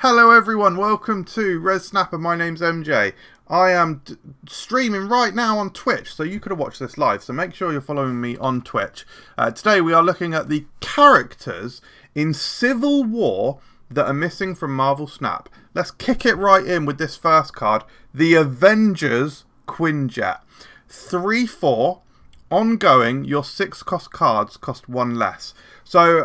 Hello everyone, welcome to Res Snapper. My name's MJ. I am streaming right now on Twitch, so you could have watched this live, so make sure you're following me on Twitch. Today we are looking at the characters in Civil War that are missing from Marvel Snap. Let's kick it right in with this first card, the Avengers Quinjet. 3/4, ongoing, your 6 cost cards cost 1 less. So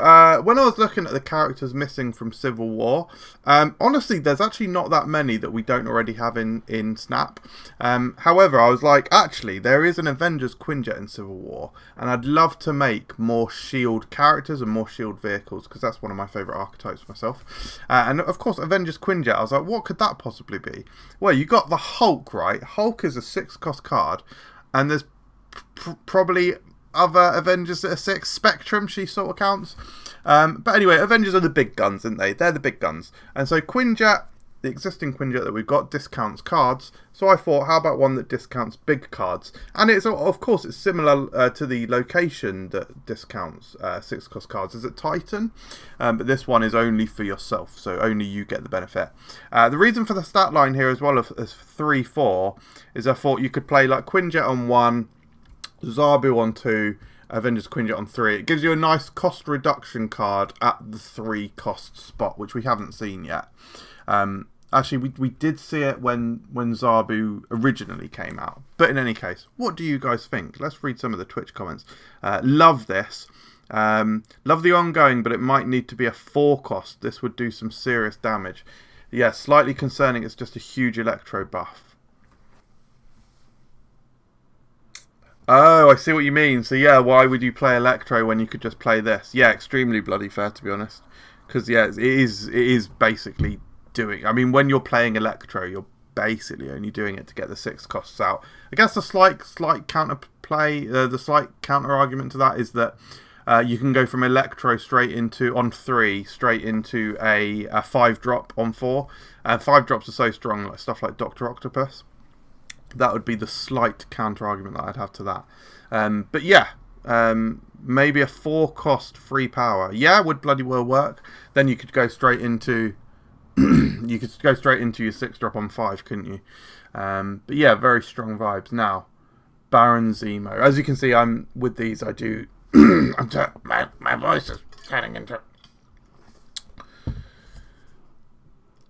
when I was looking at the characters missing from Civil War, honestly, there's actually not that many that we don't already have in Snap. However, I was like, actually, there is an Avengers Quinjet in Civil War, and I'd love to make more S.H.I.E.L.D. characters and more S.H.I.E.L.D. vehicles, because that's one of my favourite archetypes myself. And of course, Avengers Quinjet, I was like, what could that possibly be? Well, you got the Hulk, right? Hulk is a 6 cost card, and there's probably other Avengers that are 6. Spectrum, she sort of counts. But anyway, Avengers are the big guns, aren't they? They're the big guns. And so Quinjet, the existing Quinjet that we've got, discounts cards. So I thought, how about one that discounts big cards? And it's, of course, it's similar to the location that discounts 6 cost cards. Is it Titan? But this one is only for yourself, so only you get the benefit. The reason for the stat line here as well as 3/4 is I thought you could play like Quinjet on 1, Zabu on 2, Avengers Quinjet on 3. It gives you a nice cost reduction card at the 3 cost spot, which we haven't seen yet. Actually, we did see it when Zabu originally came out. But in any case, what do you guys think? Let's read some of the Twitch comments. Love this. Love the ongoing, but it might need to be a 4 cost. This would do some serious damage. Yeah, slightly concerning. It's just a huge electro buff. Oh, I see what you mean. So yeah, why would you play Electro when you could just play this? Yeah, extremely bloody fair, to be honest. Because yeah, it is basically doing. I mean, when you're playing Electro, you're basically only doing it to get the 6 costs out. I guess the slight counter play, the slight counter argument to that is that you can go from Electro straight into on 3 straight into a 5-drop on 4. 5 drops are so strong, like stuff like Dr. Octopus. That would be the slight counter argument that I'd have to that. But yeah, maybe a 4 cost free power. Yeah, would bloody well work. Then you could go straight into your 6-drop on 5, couldn't you? But yeah, very strong vibes. Now, Baron Zemo. As you can see, I'm with these. I do. My voice is turning into.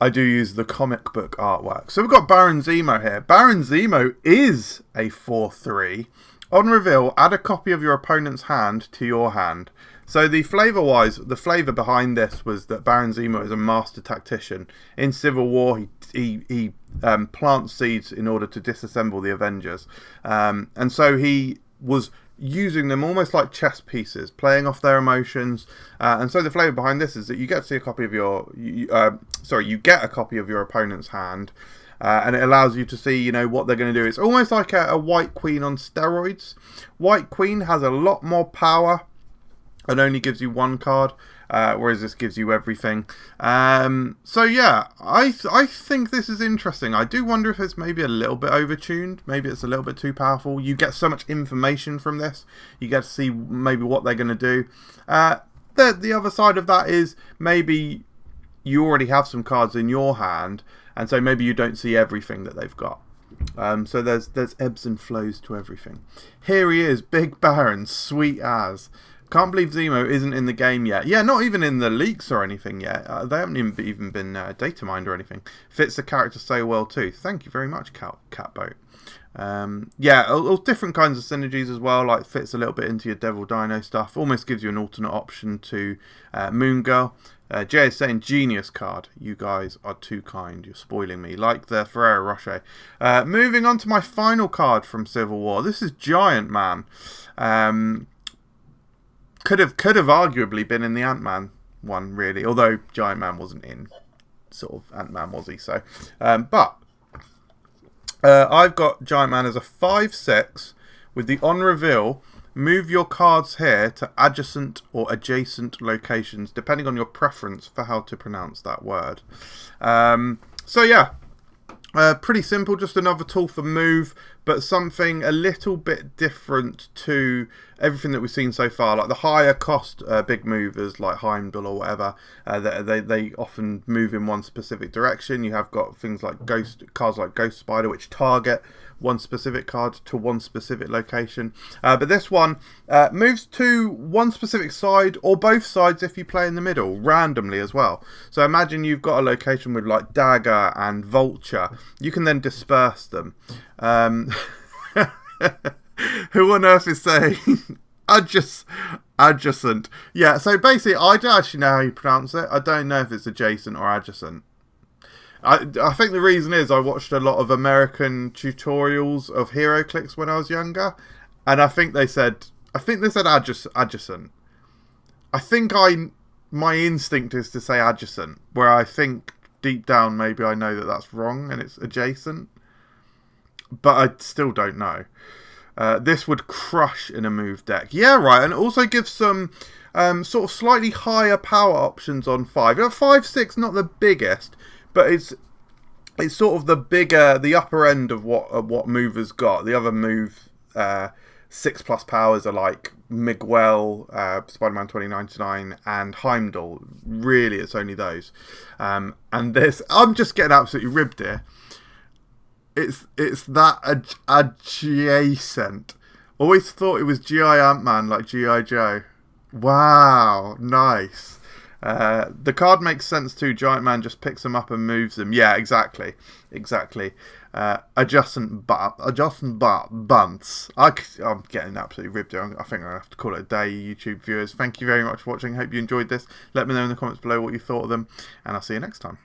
I do use the comic book artwork. So we've got Baron Zemo here. Baron Zemo is a 4/3. On reveal, add a copy of your opponent's hand to your hand. So the flavour behind this was that Baron Zemo is a master tactician. In Civil War, he plants seeds in order to disassemble the Avengers. And so he was using them almost like chess pieces, playing off their emotions, and so the flavour behind this is that you get to see a copy of you get a copy of your opponent's hand, and it allows you to see, what they're going to do. It's almost like a White Queen on steroids. White Queen has a lot more power and only gives you 1 card, whereas this gives you everything. So yeah, I think this is interesting. I do wonder if it's maybe a little bit overtuned. Maybe it's a little bit too powerful. You get so much information from this. You get to see maybe what they're going to do. The other side of that is maybe you already have some cards in your hand, and so maybe you don't see everything that they've got. So there's ebbs and flows to everything. Here he is, Big Baron, sweet as. Can't believe Zemo isn't in the game yet. Yeah, not even in the leaks or anything yet. They haven't even been data mined or anything. Fits the character so well too. Thank you very much, Catboat. Yeah, all different kinds of synergies as well. Like fits a little bit into your Devil Dino stuff. Almost gives you an alternate option to Moon Girl. Jay is saying genius card. You guys are too kind. You're spoiling me. Like the Ferrero Rocher. Moving on to my final card from Civil War. This is Giant Man. Could have arguably been in the Ant-Man one, really. Although Giant Man wasn't in sort of Ant-Man, was he? So, but I've got Giant Man as a 5/6 with the on reveal. Move your cards here to adjacent or adjacent locations, depending on your preference for how to pronounce that word. So yeah. Pretty simple, just another tool for move. but something a little bit different to everything that we've seen so far. Like the higher cost big movers like Heimdall or whatever, they often move in one specific direction. You have got things like cars like Ghost Spider, which target one specific card to one specific location, but this one moves to one specific side or both sides if you play in the middle randomly as well. So imagine you've got a location with like Dagger and Vulture. You can then disperse them. Who on earth is saying adjacent? Yeah, so basically I don't actually know how you pronounce it. I don't know if it's adjacent or adjacent. I think the reason is I watched a lot of American tutorials of hero clicks when I was younger, and I think they said adjacent. I think my instinct is to say adjacent, where I think deep down maybe I know that that's wrong and it's adjacent, but I still don't know. This would crush in a move deck. Yeah, right, and it also gives some sort of slightly higher power options on 5. 5/6, not the biggest, but it's sort of the upper end of what movers got. The other move 6+ powers are like Miguel, Spider-Man 2099, and Heimdall. Really, it's only those. And this, I'm just getting absolutely ribbed here. It's that adjacent. Always thought it was G.I. Ant-Man, like G.I. Joe. Wow, nice. The card makes sense too. Giant Man just picks them up and moves them. Yeah, exactly. Adjacent bunts. I'm getting absolutely ribbed here. I think I'm going to have to call it a day, YouTube viewers. Thank you very much for watching. Hope you enjoyed this. Let me know in the comments below what you thought of them, and I'll see you next time.